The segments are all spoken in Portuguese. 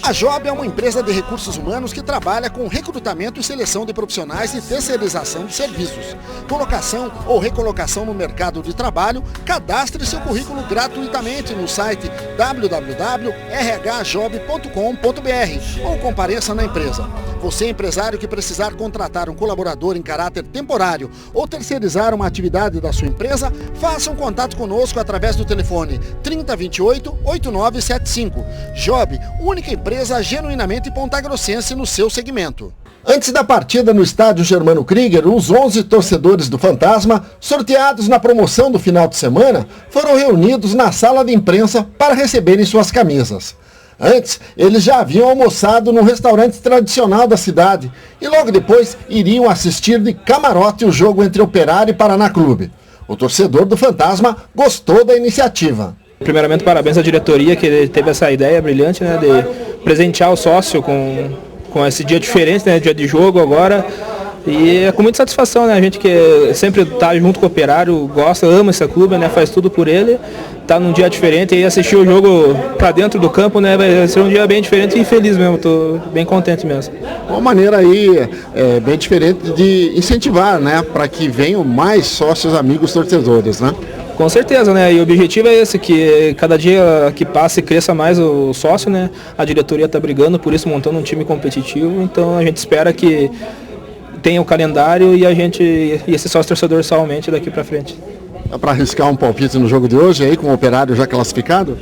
A Job é uma empresa de recursos humanos que trabalha com recrutamento e seleção de profissionais e terceirização de serviços. Colocação ou recolocação no mercado de trabalho, cadastre seu currículo gratuitamente no site www.rhjob.com.br ou compareça na empresa. Você, empresário que precisar contratar um colaborador em caráter temporário ou terceirizar uma atividade da sua empresa, faça um contato conosco através do telefone 3028-8975. Job, única empresa genuinamente pontagrossense no seu segmento. Antes da partida no estádio Germano Krieger, os 11 torcedores do Fantasma, sorteados na promoção do final de semana, foram reunidos na sala de imprensa para receberem suas camisas. Antes, eles já haviam almoçado num restaurante tradicional da cidade e logo depois iriam assistir de camarote o jogo entre Operário e Paraná Clube. O torcedor do Fantasma gostou da iniciativa. Primeiramente, parabéns à diretoria que teve essa ideia brilhante, né, de presentear o sócio com esse dia diferente, né, dia de jogo agora. E é com muita satisfação, né? A gente que sempre está junto com o Operário, gosta, ama esse clube, né? Faz tudo por ele. Tá num dia diferente e assistir o jogo para dentro do campo, né? Vai ser um dia bem diferente e feliz mesmo. Tô bem contente mesmo. Uma maneira aí bem diferente de incentivar, né? Para que venham mais sócios, amigos, torcedores, né? Com certeza, né? E o objetivo é esse, que cada dia que passa e cresça mais o sócio, né? A diretoria está brigando por isso, montando um time competitivo. Então a gente espera que tenha o calendário e esse sócio torcedor só aumente daqui para frente. Dá para arriscar um palpite no jogo de hoje aí, com o Operário já classificado?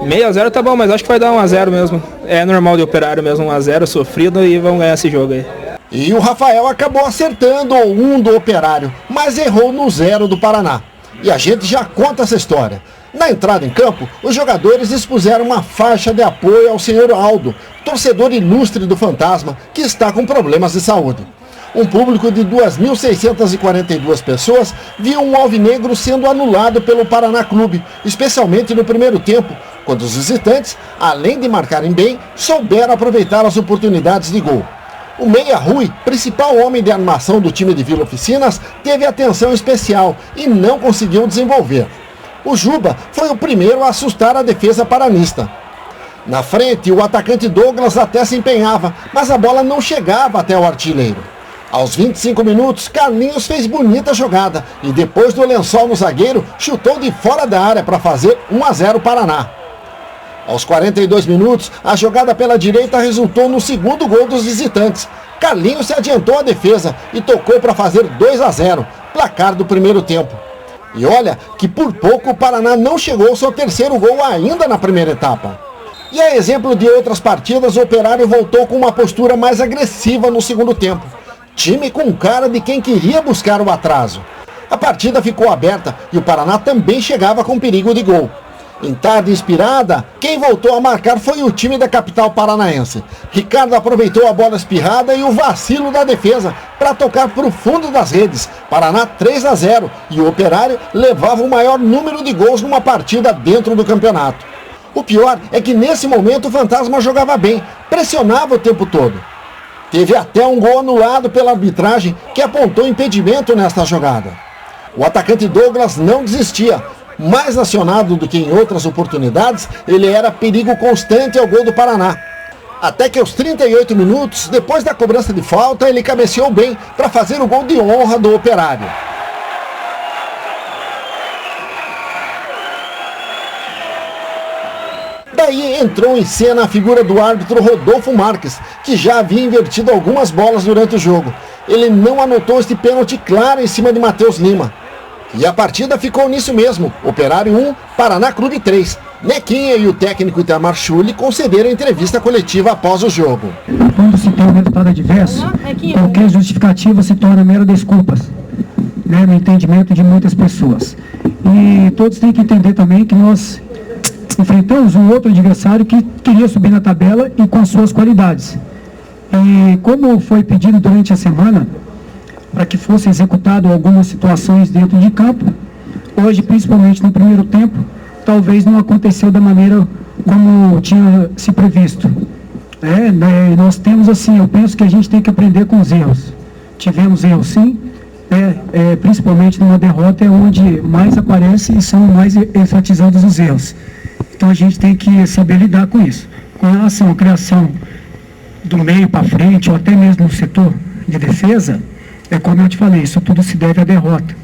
6-0 tá bom, mas acho que vai dar 1-0 mesmo. É normal de Operário mesmo, 1-0 sofrido e vamos ganhar esse jogo aí. E o Rafael acabou acertando o 1 do Operário, mas errou no 0 do Paraná. E a gente já conta essa história. Na entrada em campo, os jogadores expuseram uma faixa de apoio ao senhor Aldo, torcedor ilustre do Fantasma, que está com problemas de saúde. Um público de 2.642 pessoas viu um alvinegro sendo anulado pelo Paraná Clube, especialmente no primeiro tempo, quando os visitantes, além de marcarem bem, souberam aproveitar as oportunidades de gol. O Meia Rui, principal homem de armação do time de Vila Oficinas, teve atenção especial e não conseguiu desenvolver. O Juba foi o primeiro a assustar a defesa paranista. Na frente, o atacante Douglas até se empenhava, mas a bola não chegava até o artilheiro. Aos 25 minutos, Carlinhos fez bonita jogada e depois do lençol no zagueiro, chutou de fora da área para fazer 1-0 Paraná. Aos 42 minutos, a jogada pela direita resultou no segundo gol dos visitantes. Carlinhos se adiantou à defesa e tocou para fazer 2-0, placar do primeiro tempo. E olha que por pouco o Paraná não chegou ao seu terceiro gol ainda na primeira etapa. E a exemplo de outras partidas, o Operário voltou com uma postura mais agressiva no segundo tempo. Time com cara de quem queria buscar o atraso. A partida ficou aberta e o Paraná também chegava com perigo de gol. Em tarde inspirada, quem voltou a marcar foi o time da capital paranaense. Ricardo aproveitou a bola espirrada e o vacilo da defesa para tocar para o fundo das redes. Paraná 3-0 e o Operário levava o maior número de gols numa partida dentro do campeonato. O pior é que nesse momento o Fantasma jogava bem, pressionava o tempo todo. Teve até um gol anulado pela arbitragem que apontou impedimento nesta jogada. O atacante Douglas não desistia. Mais acionado do que em outras oportunidades, ele era perigo constante ao gol do Paraná. Até que aos 38 minutos, depois da cobrança de falta, ele cabeceou bem para fazer o gol de honra do Operário. Daí entrou em cena a figura do árbitro Rodolfo Marques, que já havia invertido algumas bolas durante o jogo. Ele não anotou este pênalti claro em cima de Matheus Lima. E a partida ficou nisso mesmo, Operário 1, Paraná Clube 3. Nequinha e o técnico Itamar Schulli concederam entrevista coletiva após o jogo. Quando se tem um resultado adverso, qualquer justificativa se torna mera desculpas, né, no entendimento de muitas pessoas. E todos têm que entender também que nós enfrentamos um outro adversário que queria subir na tabela e com suas qualidades. E como foi pedido durante a semana, para que fossem executadas algumas situações dentro de campo, hoje, principalmente no primeiro tempo, talvez não aconteceu da maneira como tinha se previsto. Nós temos assim, eu penso que a gente tem que aprender com os erros. Tivemos erros sim, principalmente numa derrota é onde mais aparece e são mais enfatizados os erros. Então a gente tem que saber lidar com isso. Com relação à criação do meio para frente, ou até mesmo no setor de defesa, é como eu te falei, isso tudo se deve à derrota.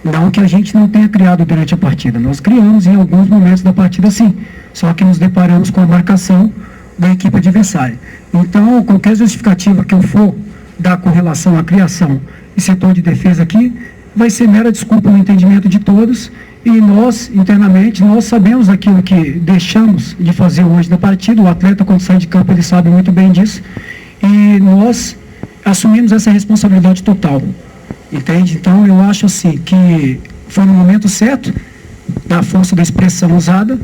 Não que a gente não tenha criado durante a partida, nós criamos em alguns momentos da partida sim, só que nos deparamos com a marcação da equipe adversária. Então, qualquer justificativa que eu for dar com relação à criação e setor de defesa aqui, vai ser mera desculpa no entendimento de todos, e nós, internamente, nós sabemos aquilo que deixamos de fazer hoje na partida. O atleta, quando sai de campo, ele sabe muito bem disso, e nós assumimos essa responsabilidade total, entende? Então, eu acho assim, que foi no momento certo, da força da expressão usada,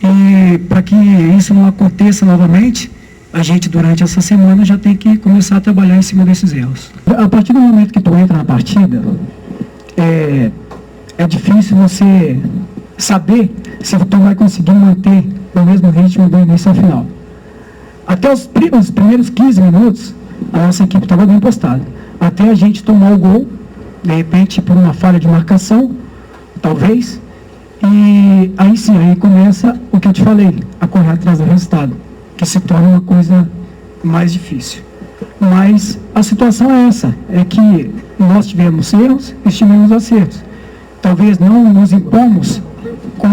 e para que isso não aconteça novamente, a gente, durante essa semana, já tem que começar a trabalhar em cima desses erros. A partir do momento que tu entra na partida, é difícil você saber se tu vai conseguir manter o mesmo ritmo do início ao final. Até os primeiros 15 minutos, a nossa equipe estava bem postada. Até a gente tomar o gol, de repente por uma falha de marcação, talvez, e aí sim, aí começa o que eu te falei, a correr atrás do resultado, que se torna uma coisa mais difícil. Mas a situação é essa, é que nós tivemos erros e tivemos acertos. Talvez não nos impomos com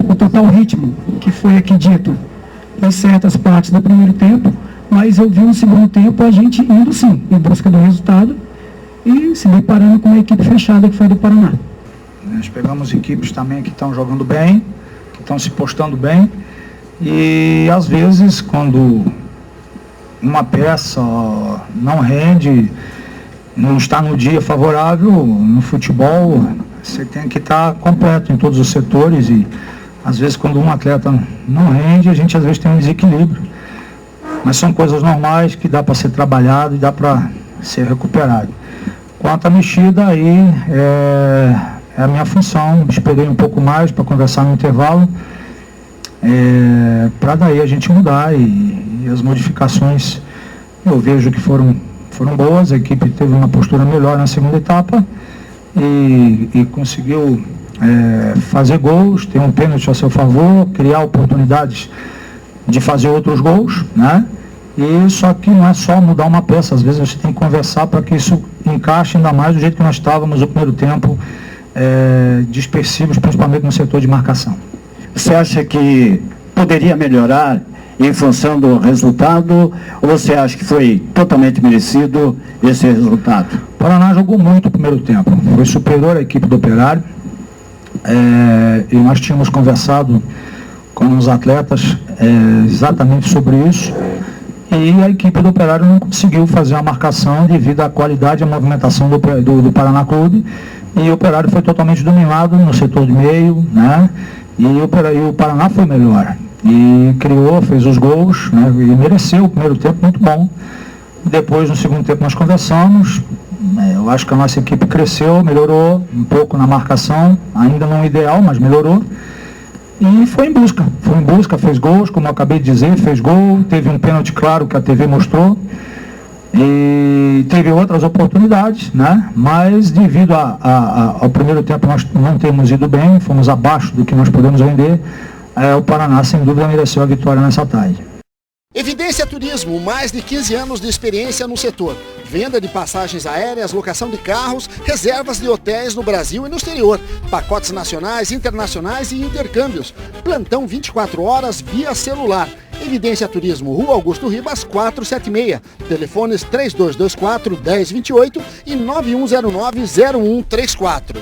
o total ritmo que foi aqui dito em certas partes do primeiro tempo, mas eu vi no segundo tempo a gente indo sim, em busca do resultado e se deparando com uma equipe fechada que foi do Paraná. Nós pegamos equipes também que estão jogando bem, que estão se postando bem, e às vezes quando uma peça não rende, não está no dia favorável, no futebol você tem que estar completo em todos os setores, e às vezes quando um atleta não rende, a gente às vezes tem um desequilíbrio. Mas são coisas normais que dá para ser trabalhado e dá para ser recuperado. Quanto à mexida, aí é a minha função. Esperei um pouco mais para conversar no intervalo, para daí a gente mudar, e as modificações eu vejo que foram boas. A equipe teve uma postura melhor na segunda etapa e conseguiu fazer gols, ter um pênalti a seu favor, criar oportunidades de fazer outros gols, né? E só que não é só mudar uma peça, às vezes você tem que conversar para que isso encaixe ainda mais do jeito que nós estávamos no primeiro tempo, dispersivos, principalmente no setor de marcação. Você acha que poderia melhorar em função do resultado, ou você acha que foi totalmente merecido esse resultado? O Paraná jogou muito o primeiro tempo, foi superior à equipe do Operário, e nós tínhamos conversado com os atletas exatamente sobre isso, e a equipe do Operário não conseguiu fazer a marcação devido à qualidade e à movimentação do Paraná Clube, e o Operário foi totalmente dominado no setor de meio, né? E o Paraná foi melhor, e criou, fez os gols, né? E mereceu o primeiro tempo muito bom. Depois, no segundo tempo, nós conversamos, eu acho que a nossa equipe cresceu, melhorou um pouco na marcação, ainda não ideal, mas melhorou. E foi em busca, fez gols, como eu acabei de dizer, fez gol, teve um pênalti claro que a TV mostrou, e teve outras oportunidades, né? Mas devido ao primeiro tempo nós não temos ido bem, fomos abaixo do que nós podemos vender, o Paraná sem dúvida mereceu a vitória nessa tarde. Evidência Turismo, mais de 15 anos de experiência no setor. Venda de passagens aéreas, locação de carros, reservas de hotéis no Brasil e no exterior, pacotes nacionais, internacionais e intercâmbios. Plantão 24 horas via celular. Evidência Turismo, Rua Augusto Ribas, 476. Telefones 3224-1028 e 9109-0134.